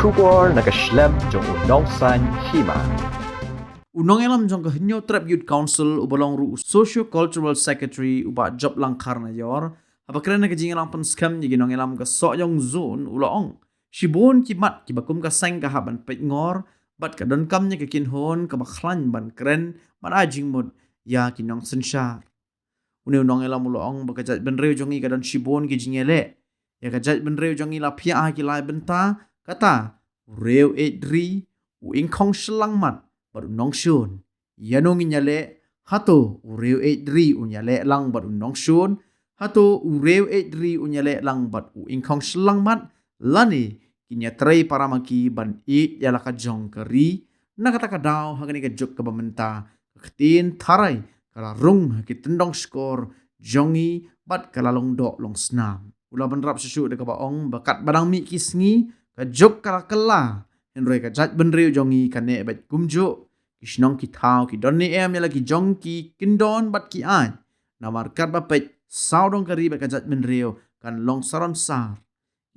Shubor nakaslem jong unongsan hima. Unong elam jong kahinyo Trap Youth Council ubalong ru Socio-Cultural Secretary uba job lang karna yor. Apakren na kajing elam penskam ni ginong elam ka soyong zone ulaong. Shibon ki mat ki bakum ka sang ka haban pet ngor bat ka don kam nya ka kinhon ka baklan ban kren ban ajing mod ya kinong sensyar. Unong elam ulaong bakajat ben reu jong i ka don shibon ki jingele. Ya kajat ben reu jong i la pia ki lai benta kata reu edri u ingkong selang mat baru nong shun yanong inyale hato ureu edri unyale lang baru nong shun hato ureu edri unyale lang bat u ingkong selang mat lani kinya tray para maki ban i yala ka jong kari nakata ka daw hagani ka juk ka bamenta ketin tarai kala rung ki tendong skor jongi bat kala long dok long snam ula benrap susu de ka baong bakat badang mi kisngi ka juk kala kala Henry ka jat benriu jongi kane bat kumjo kisnong ki thao ki donni em yala ki jong ki kindon bat ki an namar kat bapet saudong kari bat ka jat benriu kan long saron sar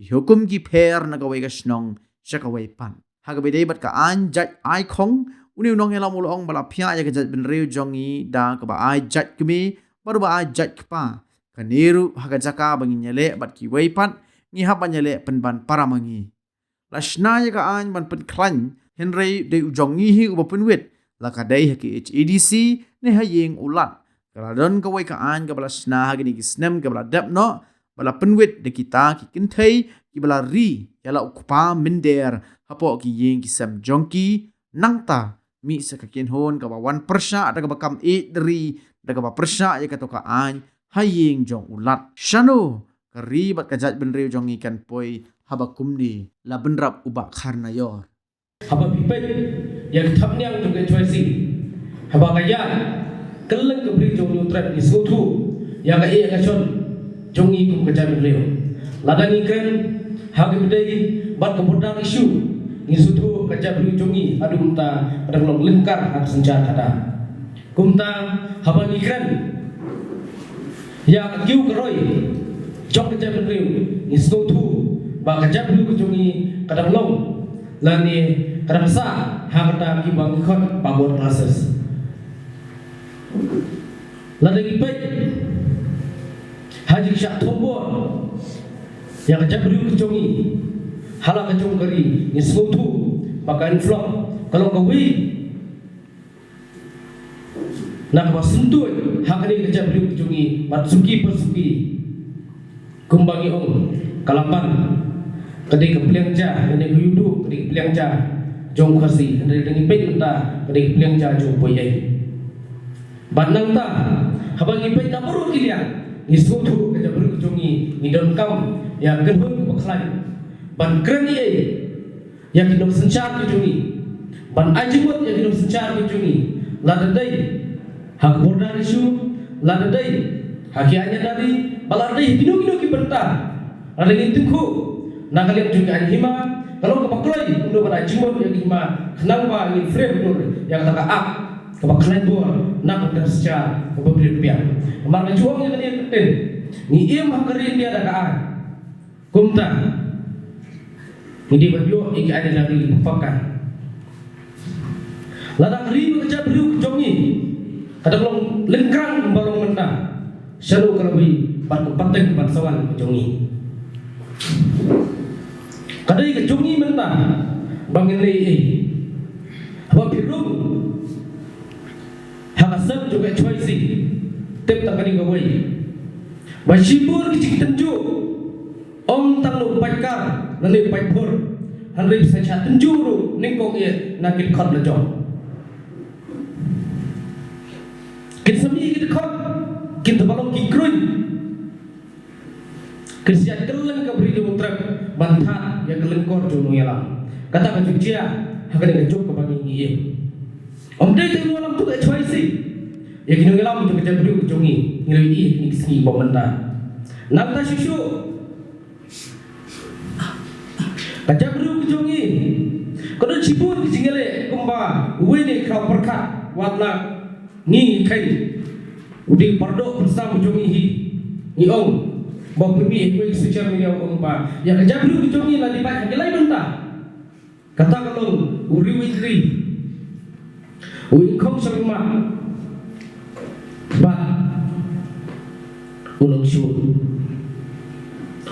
hukum ki per na ka wei ka snong shaka wei pan ha ka bidei bat ka an jat ai khong uni unong helam ulong bala phya ya ka jat benriu jongi da ka ba ai jat kmi baru ba ai jat kpa kaniru ha ka jaka bangin nyale bat ki wei pan ni ha ban nyale penban paramangi Lashna ya ka an ban pen klan Henry de ujongi hi uba penwit la ka dai haki HEDC ne hayeng ulat kala don ka wai ka an ka bala sna ha gini kisnem ka bala dap no bala penwit de kita ki kinthei ki bala ri yala ukpa minder hapo ki yeng ki sam jongki nangta mi sa ka kinhon ka ba 1% ada ka bakam 8 ri da ka ba persya ya ka to ka an hayeng jong ulat shano kari bat ka jat benreu jongi kan poi habakum ni la benrap ubak karna yor. Haba pipet yang thapnyang juga choisi. Haba kaya keleng kebri jong nutrat ni sutu yang kaya kacon jongi kum kejam beliau. Ladani kan hagi bedai bat kebudang isu ni sutu kejam beliau jongi adu kumta pada long lengkar hak senjata kata. Kumta haba ni kan ya kiu keroi jong kejam beliau ni sutu ba kejam beliau jongi kadang long lani kerasa harta kibang khot pabor classes lani baik haji syak tombor yang jabri kejongi hala kejong kari ni semutu pakai vlog kalau kawi nak basentuh hakani kejabri kejongi matsuki persuki kumbangi om kalapan kadai kepliang ja kadai kuyudu kadai kepliang ja jong khasi kadai dengi pet ta kadai kepliang ja jong poyai banang ta habang ipet na baru kiliang ni sutu kaja baru jongi ni don kam ya genhun baklan ban krani ai ya kinong sencar ke jongi ban ajimut ya kinong sencar ke jongi ladadai hak bordan isu ladadai hakianya dari baladai kinong ki berta ada ngintku nak kalian juga anhima kalau kepaklai untuk pada jumlah yang hima kenapa ingin frame betul yang kata up kepaklan dua nak bekerja berbeda biar kemarin juangnya kan yang penting ni ia makarin dia ada kaan kumta ini berdua iki ada lagi pakai lada keri bekerja beliau kejongi kata belum lengkrang balong mentah selalu kelebi pada penting bangsawan kejongi kadai kejongi mentah bangin lei apa birum hakasam juga choisi tep takani gawai bashibur kicik tenju om tanglu paikar nani paipur hanri saja tenjuru ningkong ye nakit khot la jom kin sami kit khot kin tabalong ki kruin kesiat keleng kabri di mutrap bantat ya keleng kor jono yalam kata ka jujia hakani ka jok ka bangi ngiye om dai tengok alam tu kat choisi ya kini ngelam tu kerja beliau kejongi ngilai ni kisi bomenta nanta susu kerja beliau kejongi kalau cipun kecingele kumba wini kau perkat warna ni kai udi pardok bersama kejongi hi ni om bawa pergi ikut sosial media kumba ya kerja beliau kejongi lah di baik ngilai benta kata kalau uri witri uingkong sama ba ulong syur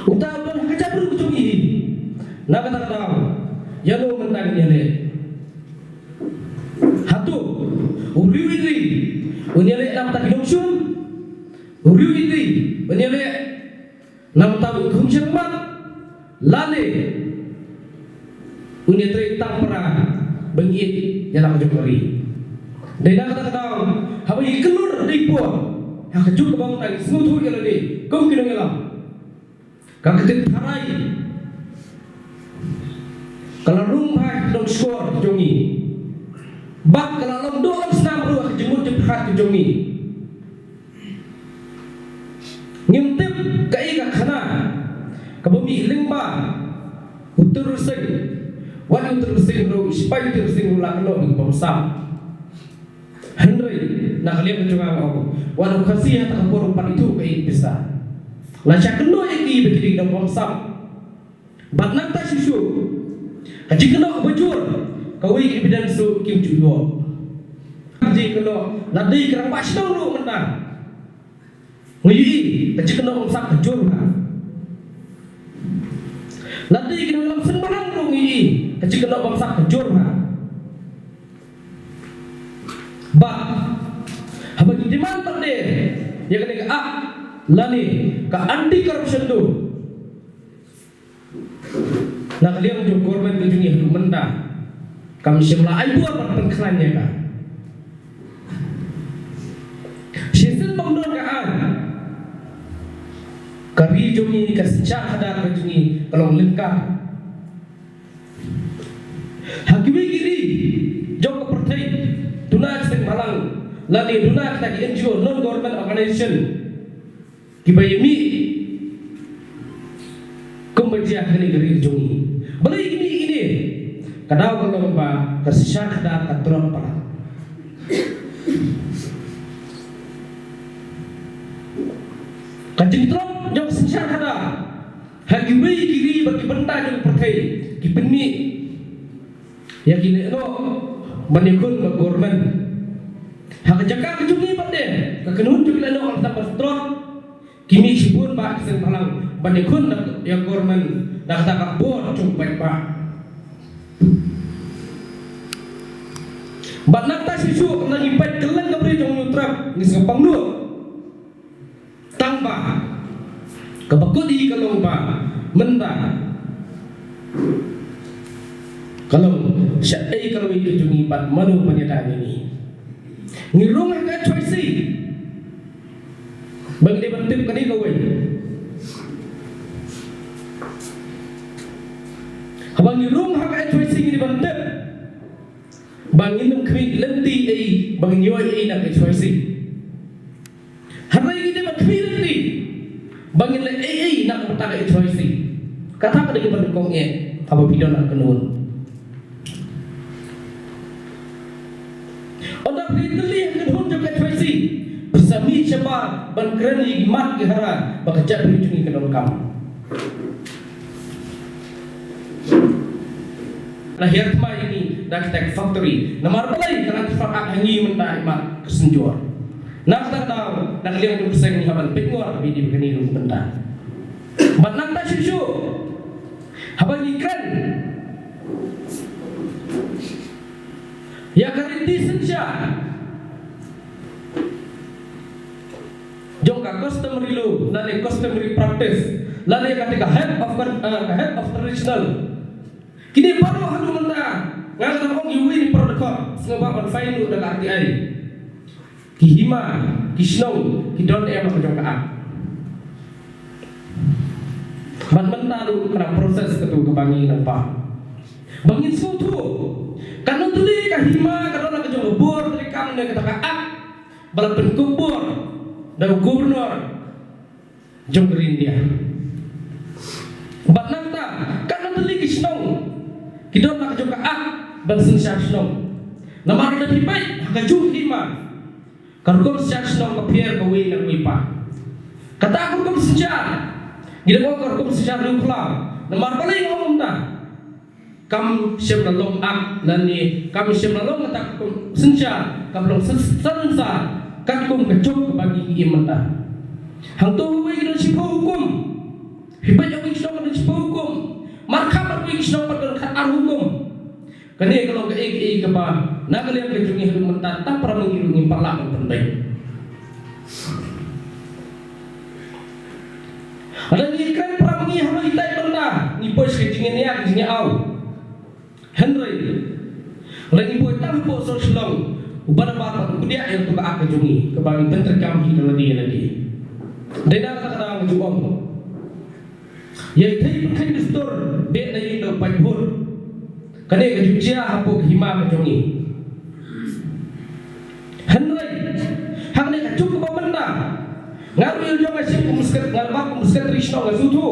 utawa kacabru kucungi na kata yalo mentang yale hatu uri witri unyale nam tak ulong syur uri witri unyale nam tak ulong syur lale unya tre tang para bengit yang nak jumari dan nak kata habai kelur di po yang kejuk ke bang tadi semua tu yang ada kau kena ngelam kau ketik tarai kalau rumah dong skor jongi bak kalau long doang senam ruah jemut jephat jongi ngintip kai ka khana kabumi lingba utur sing wan utur sing ro ispai utur sing lakno di pomsam Henry nak lihat kecungan aku wan khasih tak porupan itu kai bisa la chakno iki begini dalam pomsam batnak ta susu kaji kena bujur kawai evidence su kim juo kaji kena ladai kerang pasang lu menang ngi kaji kena pomsam bujur Nanti kita dalam sembarang rungi, kecil kena bangsa kejur Bah, apa jadi mantap deh? Ya kena lani ke anti corruption tu. Nak lihat jom korban tunjungi hidup menda. Kami semula ayu apa pengkelannya kan? Season bangun kan? Kari jongi kasih ada kejungi kalau lengkap. Hakimi kiri jom ke partai tuna sing malang lani tuna kita di NGO non government organization kibayami kumbajiah kini kari jongi. Balai ini kadang kalau ba kasih ada katuran para. Kajing trop jauh sengsara kada hakimi kiri bagi benda jauh pertai kipeni ya kini no menikun ke government hak jaga kejungi bade kekenun juga no orang tak berstrot kimi sibun ba kesen palang menikun ya government dak tak bor cumpai ba banak ta sisu lagi pat kelang kabri jong yutrap ngis ngapang nu tangba kebakudi kalau ba menda kalau syai kalau itu jungi bat manu penyedaan ini ngirung ka choice bagi dia bentip kani kau abang ngirung ka choice ini bentip bangin nam kwi lenti ai bang nyoi ai nak choice harai kita makwi lenti bangin le ai nak utak choice kata ka dengan kong apa video nak kenun Oda briteli kenun juga choice bersami cebar ban kreni mat ke hara bakajak berujungi kenun kam lahir kemai ini dak tek factory namar balai kana fakak hangi menda imat kesenjor nak tak tahu nak lihat tu peseng ni haban pengor bidi begini lu benda bat nak tak susu haban ikan ya karinti senja jongka customary law nale customary practice lale ketika head of traditional kini baru hadu menta ngan orang yuwi ni protokol sebab ban fain lu dak RTI kihima kisnong kidon em jongka ban menta lu kena proses ketu kebangi nampak bangin sutu kalau tuli kahima kalau nak jong bor tuli kam ne kata bala penkubur dan gubernur jong India bat nanta kalau tuli kisnong kidon nak jong bangsin syasnong namar na hibay hagajung hima kargom syasnong kapier kawi na wipa kata kargom sejar ginawa kargom sejar lukla namar balay ngomong na kam shem lalong ak lani kam shem lalong tak kum senja kam long sensa kat kum kecuk bagi imanta hang tu wi kita sipo hukum hibat yang kita nak sipo hukum markah wi kita nak kat ar hukum kani kalau ke ke ba nak lihat ke jungi imanta tak pernah mengirungi parlamen penting ada ni kan pernah mengi halo itai benda ni bos ke jingi ni ak jingi au Henry lagi buat tahu po sosial ubah apa tu dia yang tu ak jungi kebagi penterkam hidup lagi dena kata ngju om ye thai pakai distor be na yindo pajhur kane ke jujia hapo hima ke jungi Henry hakne ka cuk ba benda ngaru il jong asyik kumuskat ngalba kumuskat rishno ngasutu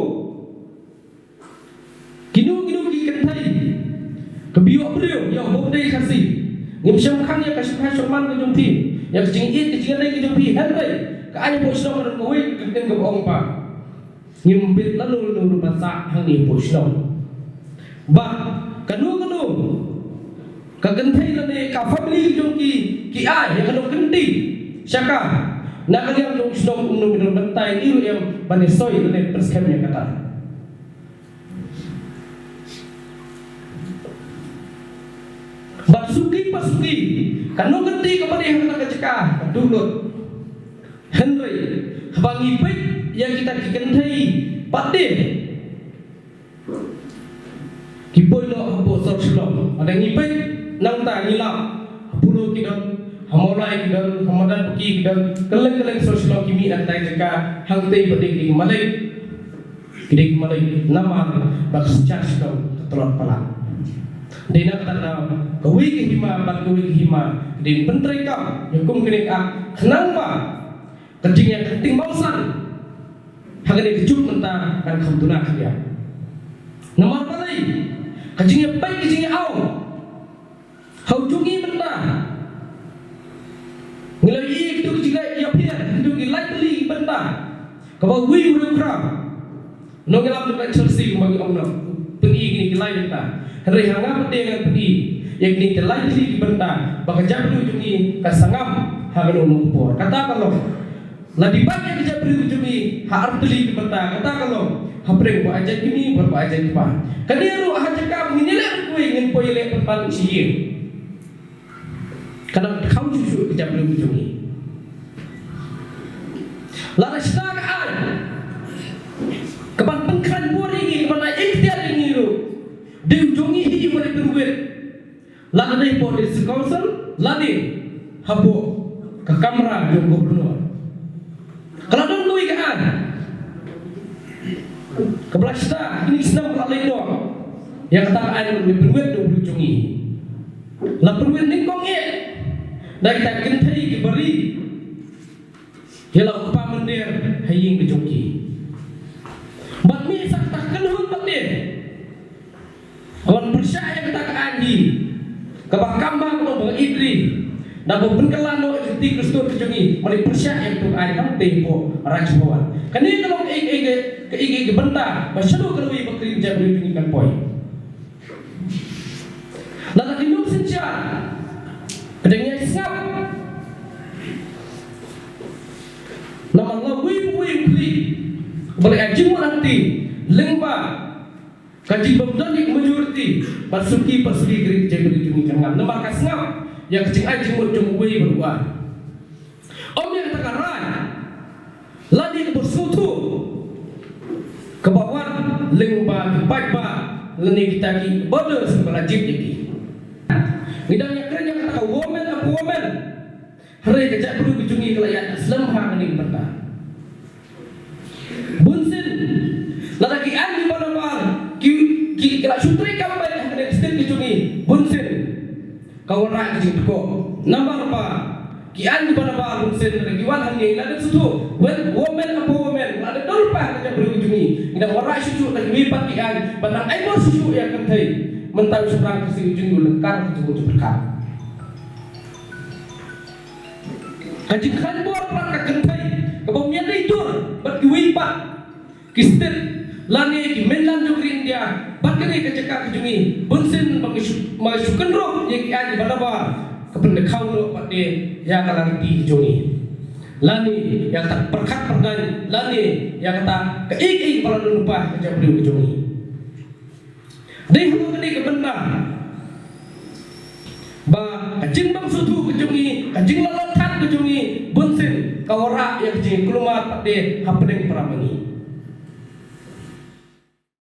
kinu ki kentai kebiok beliau yang berdaya kasih ngimsyam kan ya kasih kasih man ke jumpi yang kecingit lagi ke jumpi henry ke anya posno kan kowe kenten ke ong pa ngimpit lalu bahasa hang ni posno ba kanu ka kentai lane ka family jumpi ki ai yang kanu kenti syaka nak yang jumpi sno minum bentai iru yang banesoi lane perskemnya kata pasuki kanu genti kepada yang nak cekah duduk Henry bangi pek yang kita dikentai pade kipoi no hapo sorslom ada ngipek nang ta ngilap pulo kidon hamolai kidon hamadan puki kidon keleng sorslom kimi nak tai cekah hang tei pade di malai kidik malai nama bak charge dong telot pala dena kata kawi ke hima bat kawi ke hima din pentrai kam yakum kene ak kenang ba kencing yang kenting bangsan hagane kejuk menta kan khamtuna dia nomor palai kencing yang baik kencing yang au hau jungi menta ngilai itu kencing ya pian itu ngilai beli menta kawa wi urang kram no ngelam dekat Chelsea bagi omno pengi gini ngilai menta Hari hangap dengan pergi yang ni telah jadi benda baka jabru jungi kasangam hagano numpor kata kalau ladi banyak jabru jungi ha arteli benda kata kalau hapreng ba aja gini ba aja pa kaniru aja kam minile ko ingin poile perpan siye kana kau susu jabru jungi la rasta ka keban pengkan bori keban ikhtiar ini ru di jungi hi mari berwet la dai police council la di habo ke kamera yung gubernur kalau dong kui kan keblasta ini sedang lalai dong yang kata kan di berwet do jungi la berwet ni kong ye dai ta kentai ke bari yela pa mendir haying ke jungi bat mi sak tak kenhun batin awan percaya kita ke andi kabah kambang no bang idri na berkelan no ti Kristus kejongi mari percaya tu ai kam tempo rajbawan kani kalau ke benda basalo kalui bakri jabri kan poy la kinu senja kedengnya sap nama Allah wi kli boleh ajing nanti lengba kaji bamdani majority pasuki gerik jabri jungi kan nama kasngam yang kecing ajing murjung berbuat om yang takaran ladi ke bersutu ke bawah lengba bajba leni kita ki bodoh sebelah jib jadi ngidang yang keren yang kata woman apa woman hari kejap perlu kecungi kelayan Islam hak ini benda bunsin lalaki andi pada ki kala sutri kambai hak stin kecungi bunsin kau rak kecing ko nomor apa ki andi pada bunsin lagi wan hangi ada sutu woman apa woman ada dorpa kejap perlu kecungi ngidang orang susu lagi wipat ki an batang ai bos susu yang kentai mentau seberang kesini ujung lengkar kecung berkah kajik kan buat perangkat kentai kebaumian itu berkiwipat kistin lani ki menlan jogri India bakri ke cekak kejungi bensin bagi masukan roh ye ki ani balaba kepada kau lo pada ya kalang di kejungi lani yang tak perkat perdan lani yang kata keik para lupa kerja beliau kejungi deh lu kini kebenar ba kajing bang sutu kejungi kajing lalat kejungi bensin kawara yang kejungi keluar pada happening para mengi